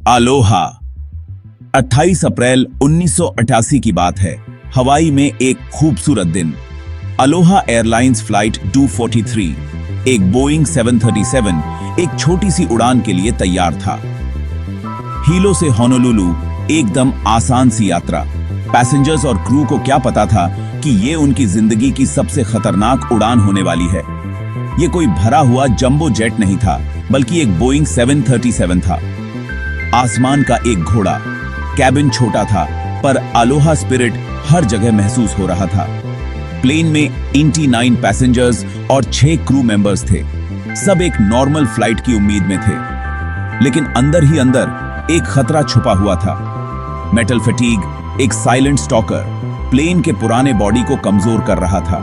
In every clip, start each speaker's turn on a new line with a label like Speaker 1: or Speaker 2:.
Speaker 1: Aloha. 28 अप्रैल 1988 की बात है। हवाई में एक खूबसूरत दिन। अलोहा एयरलाइंस फ्लाइट 243 एक बोइंग 737 एक छोटी सी उड़ान के लिए तैयार था। हीलो से होनोलुलु एकदम आसान सी यात्रा। पैसेंजर्स और क्रू को क्या पता था कि ये उनकी जिंदगी की सबसे खतरनाक उड़ान होने वाली है। ये कोई भरा हुआ जंबो जेट नहीं था, बल्कि एक बोइंग 737 था। आसमान का एक घोड़ा। कैबिन छोटा था, पर अलोहा स्पिरिट हर जगह महसूस हो रहा था। प्लेन में 89 पैसेंजर्स और 6 क्रू मेंबर्स थे। सब एक नॉर्मल फ्लाइट की उम्मीद में थे, लेकिन अंदर ही अंदर एक खतरा छुपा हुआ था। मेटल फटीग, एक साइलेंट स्टॉकर, प्लेन के पुराने बॉडी को कमजोर कर रहा था।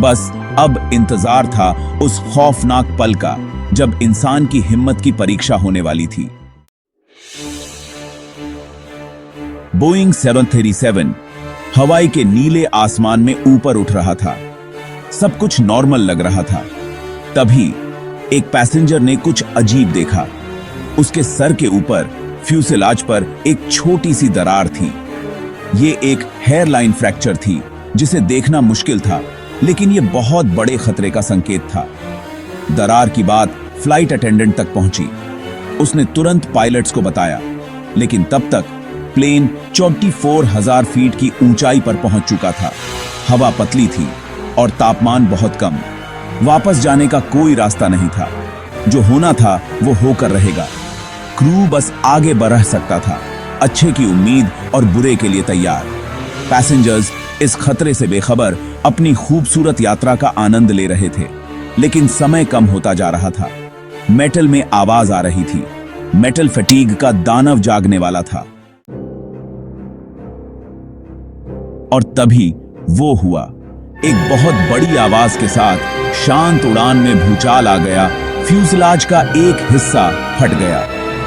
Speaker 1: बस अब इंतजार था उस खौफनाक पल का, जब इंसान की हिम्मत की परीक्षा होने वाली थी। बोइंग 737 हवाई के नीले आसमान में ऊपर उठ रहा था। सब कुछ नॉर्मल लग रहा था। तभी एक पैसेंजर ने कुछ अजीब देखा। उसके सर के ऊपर फ्यूसेलाज पर एक छोटी सी दरार थी। ये एक हेयरलाइन फ्रैक्चर थी, जिसे देखना मुश्किल था, लेकिन यह बहुत बड़े खतरे का संकेत था। दरार की बात फ्लाइट अटेंडेंट तक पहुंची। उसने तुरंत पायलट्स को बताया, लेकिन तब तक प्लेन 44,000 फीट की ऊंचाई पर पहुंच चुका था। हवा पतली थी और तापमान बहुत कम। वापस जाने का कोई रास्ता नहीं था। जो होना था वो होकर रहेगा। क्रू बस आगे बढ़ सकता था, अच्छे की उम्मीद और बुरे के लिए तैयार। पैसेंजर्स इस खतरे से बेखबर अपनी खूबसूरत यात्रा का आनंद ले रहे थे, लेकिन समय कम होता जा रहा था। मेटल में आवाज आ रही थी। मेटल फटीग का दानव जागने वाला था। और तभी वो हुआ। एक बहुत बड़ी आवाज के साथ शांत उड़ान में भूचाल आ गया। फ्यूजलाज का एक हिस्सा फट गया।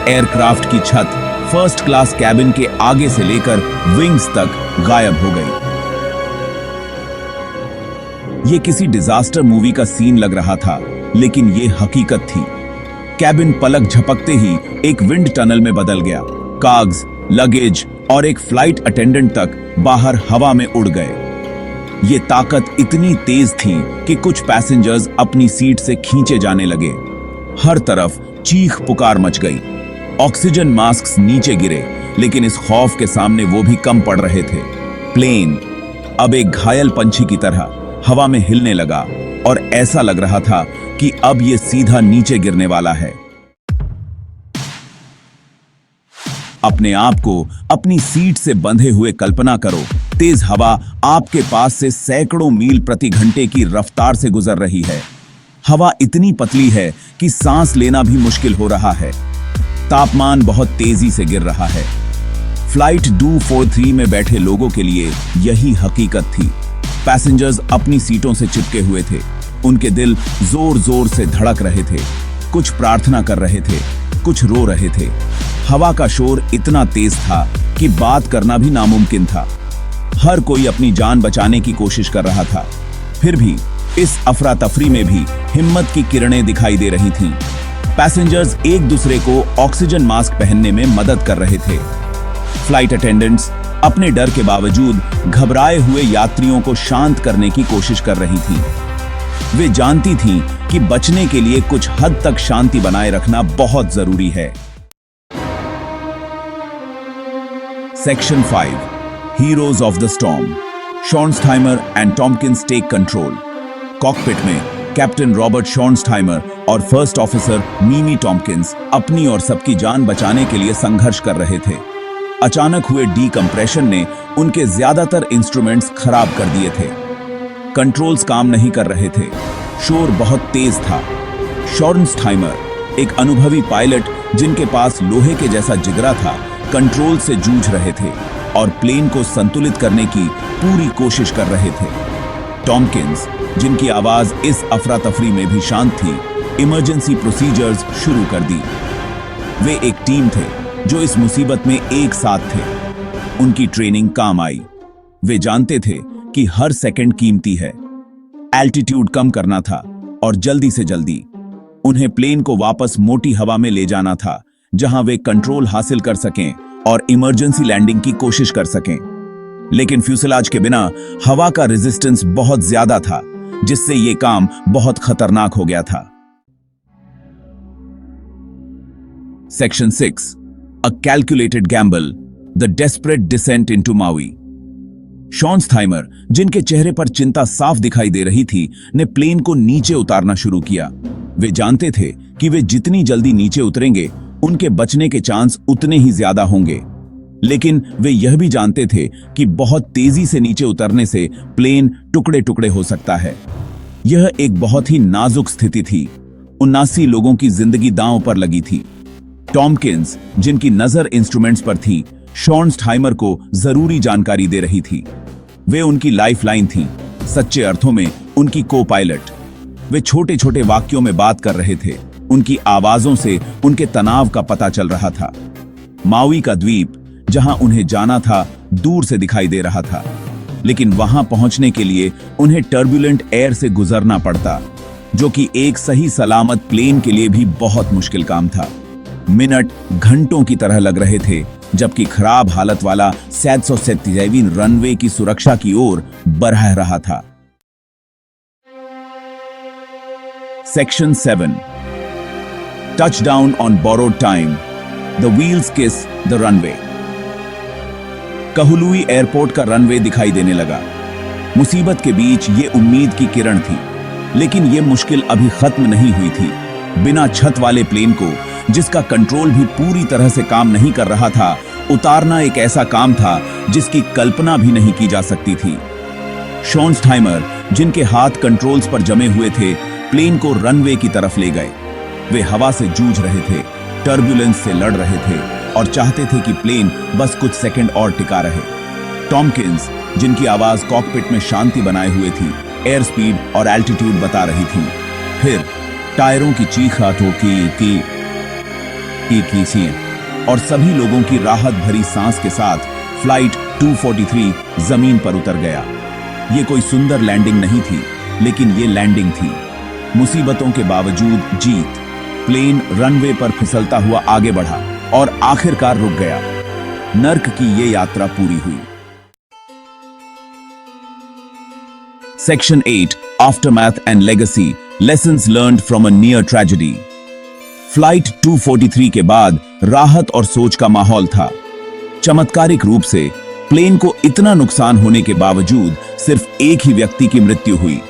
Speaker 1: एयरक्राफ्ट की छत फर्स्ट क्लास कैबिन के आगे से लेकर विंग्स तक गायब हो गई। ये किसी डिजास्टर मूवी का सीन लग रहा था, लेकिन ये हकीकत थी। कैबिन पलक झपकते ही एक विंड टनल में बदल गया। काग्स, लगेज और एक फ्लाइट अटेंडेंट तक बाहर हवा में उड़ गए। ये ताकत इतनी तेज थी कि कुछ पैसेंजर्स अपनी सीट से खींचे जाने लगे। हर तरफ चीख पुकार मच गई। ऑक्सीजन मास्क नीचे गिरे, लेकिन इस खौफ के सामने वो भी कम पड़ रहे थे। प्लेन अब एक घायल पंछी की तरह हवा में हिलने लगा, और ऐसा लग रहा था कि अब ये सीधा नीचे गिरने वाला है। अपने आप को अपनी सीट से बंधे हुए कल्पना करो। तेज हवा आपके पास से सैकड़ों मील प्रति घंटे की रफ्तार से गुजर रही है। हवा इतनी पतली है कि सांस लेना भी मुश्किल हो रहा है। तापमान बहुत तेजी से गिर रहा है। फ्लाइट 243 में बैठे लोगों के लिए यही हकीकत थी। पैसेंजर्स अपनी सीटों से चिपके हुए थे। उनके दिल जोर जोर से धड़क रहे थे। कुछ प्रार्थना कर रहे थे, कुछ रो रहे थे। हवा का शोर इतना तेज था कि बात करना भी नामुमकिन था। हर कोई अपनी जान बचाने की कोशिश कर रहा था। फिर भी इस अफरा तफरी में भी हिम्मत की किरणें दिखाई दे रही थीं। पैसेंजर्स एक दूसरे को ऑक्सीजन मास्क पहनने में मदद कर रहे थे। फ्लाइट अटेंडेंट्स अपने डर के बावजूद घबराए हुए यात्रियों को शांत करने की कोशिश कर रही थीं। वे जानती थीं कि बचने के लिए कुछ हद तक शांति बनाए रखना बहुत जरूरी है। Section 5 Heroes of the Storm Schornstheimer and Tompkins take control. Cockpit में कैप्टन रॉबर्ट शॉर्नस्टाइमर और फर्स्ट ऑफिसर मीमी टॉम्किंस अपनी और सबकी जान बचाने के लिए संघर्ष कर रहे थे। अचानक हुए डीकंप्रेशन ने उनके ज्यादातर इंस्ट्रूमेंट्स खराब कर दिए थे। कंट्रोल्स काम नहीं कर रहे थे। शोर बहुत तेज था। शॉर्नस्टाइमर, एक अनुभवी पायलट जिनके पास लोहे के जैसा जिगरा था, कंट्रोल से जूझ रहे थे और प्लेन को संतुलित करने की पूरी कोशिश कर रहे थे। टॉम्किंस, जिनकी आवाज इस अफरा तफरी में भी शांत थी, इमरजेंसी प्रोसीजर्स शुरू कर दी। वे एक टीम थे जो इस मुसीबत में एक साथ थे। उनकी ट्रेनिंग काम आई। वे जानते थे कि हर सेकंड कीमती है। एल्टीट्यूड कम करना था और जल्दी से जल्दी। उन्हें प्लेन को वापस मोटी हवा में ले जाना था, जहां वे कंट्रोल हासिल कर सकें और इमरजेंसी लैंडिंग की कोशिश कर सकें। लेकिन फ्यूसलाज के बिना हवा का रेजिस्टेंस बहुत ज्यादा था, जिससे यह काम बहुत खतरनाक हो गया था। Section 6, a calculated gamble, the desperate descent into Maui. Schornstheimer, जिनके चेहरे पर चिंता साफ दिखाई दे रही थी, ने प्लेन को नीचे उतारना शुरू किया। वे जानते थे कि वे जितनी जल्दी नीचे उतरेंगे, उनके बचने के चांस उतने ही ज्यादा होंगे। लेकिन वे यह भी जानते थे कि बहुत तेजी से नीचे उतरने से प्लेन टुकड़े टुकड़े हो सकता है। यह एक बहुत ही नाजुक स्थिति थी। 79 लोगों की जिंदगी दांव पर लगी थी। टॉमकिंस, जिनकी नजर इंस्ट्रूमेंट्स पर थी, शॉन्सथाइमर को जरूरी जानकारी दे रही थी। वे उनकी लाइफलाइन थी, सच्चे अर्थों में उनकी को पायलट। वे छोटे छोटे वाक्यों में बात कर रहे थे। उनकी आवाजों से उनके तनाव का पता चल रहा था। माउई का द्वीप, जहां उन्हें जाना था, दूर से दिखाई दे रहा था, लेकिन वहां पहुंचने के लिए उन्हें टर्बुलेंट एयर से गुजरना पड़ता, जो कि एक सही सलामत प्लेन के लिए भी बहुत मुश्किल काम था। मिनट घंटों की तरह लग रहे थे, जबकि खराब हालत वाला 737 रनवे की सुरक्षा की ओर बढ़ रहा था। Section 7, touchdown on borrowed time, the wheels किस द रनवे। कहलुई एयरपोर्ट का रनवे दिखाई देने लगा। मुसीबत के बीच ये उम्मीद की किरण थी, लेकिन ये मुश्किल अभी खत्म नहीं हुई थी। बिना छत वाले प्लेन को, जिसका कंट्रोल भी पूरी तरह से काम नहीं कर रहा था, उतारना एक ऐसा काम था जिसकी कल्पना भी नहीं की जा सकती थी। शॉन्सथाइमर, जिनके हाथ कंट्रोल्स पर जमे हुए थे, प्लेन को रनवे की तरफ ले गए। वे हवा से जूझ रहे थे, टर्बुलेंस से लड़ रहे थे और चाहते थे कि प्लेन बस कुछ सेकंड और टिका रहे। टॉमकिंस, जिनकी आवाज कॉकपिट में शांति बनाए हुए थी, एयर स्पीड और एल्टीट्यूड बता रही थी। फिर टायरों की चीखा तो की और सभी लोगों की राहत भरी सांस के साथ फ्लाइट 243 जमीन पर उतर गया। ये कोई सुंदर लैंडिंग नहीं थी, लेकिन ये लैंडिंग थी। मुसीबतों के बावजूद जीत। प्लेन रनवे पर फिसलता हुआ आगे बढ़ा और आखिरकार रुक गया। नर्क की ये यात्रा पूरी हुई। Section 8, aftermath and legacy, lessons learned from a near tragedy. Flight 243 के बाद राहत और सोच का माहौल था। चमत्कारिक रूप से प्लेन को इतना नुकसान होने के बावजूद सिर्फ एक ही व्यक्ति की मृत्यु हुई,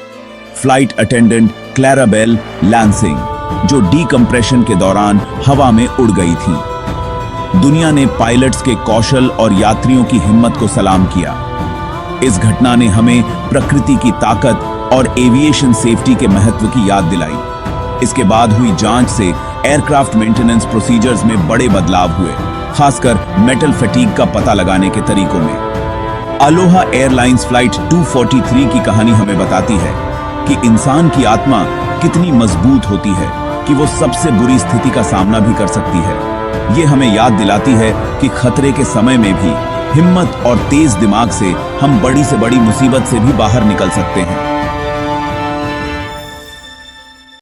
Speaker 1: फ्लाइट अटेंडेंट क्लैराबेल लैंसिंग, जो डीकंप्रेशन के दौरान हवा में उड़ गई थी। दुनिया ने पायलट्स के कौशल और यात्रियों की हिम्मत को सलाम किया। इस घटना ने हमें प्रकृति की ताकत और एविएशन सेफ्टी के महत्व की याद दिलाई। इसके बाद हुई जांच से एयरक्राफ्ट मेंटेनेंस प्रोसीजर्स में बड़े बदलाव हुए, खासकर मेटल फटीग का पता लगाने के तरीकों में। अलोहा एयरलाइंस फ्लाइट 243 की कहानी हमें बताती है कि इंसान की आत्मा कितनी मजबूत होती है कि वो सबसे बुरी स्थिति का सामना भी कर सकती है। ये हमें याद दिलाती है कि खतरे के समय में भी हिम्मत और तेज दिमाग से हम बड़ी से बड़ी मुसीबत से भी बाहर निकल सकते हैं।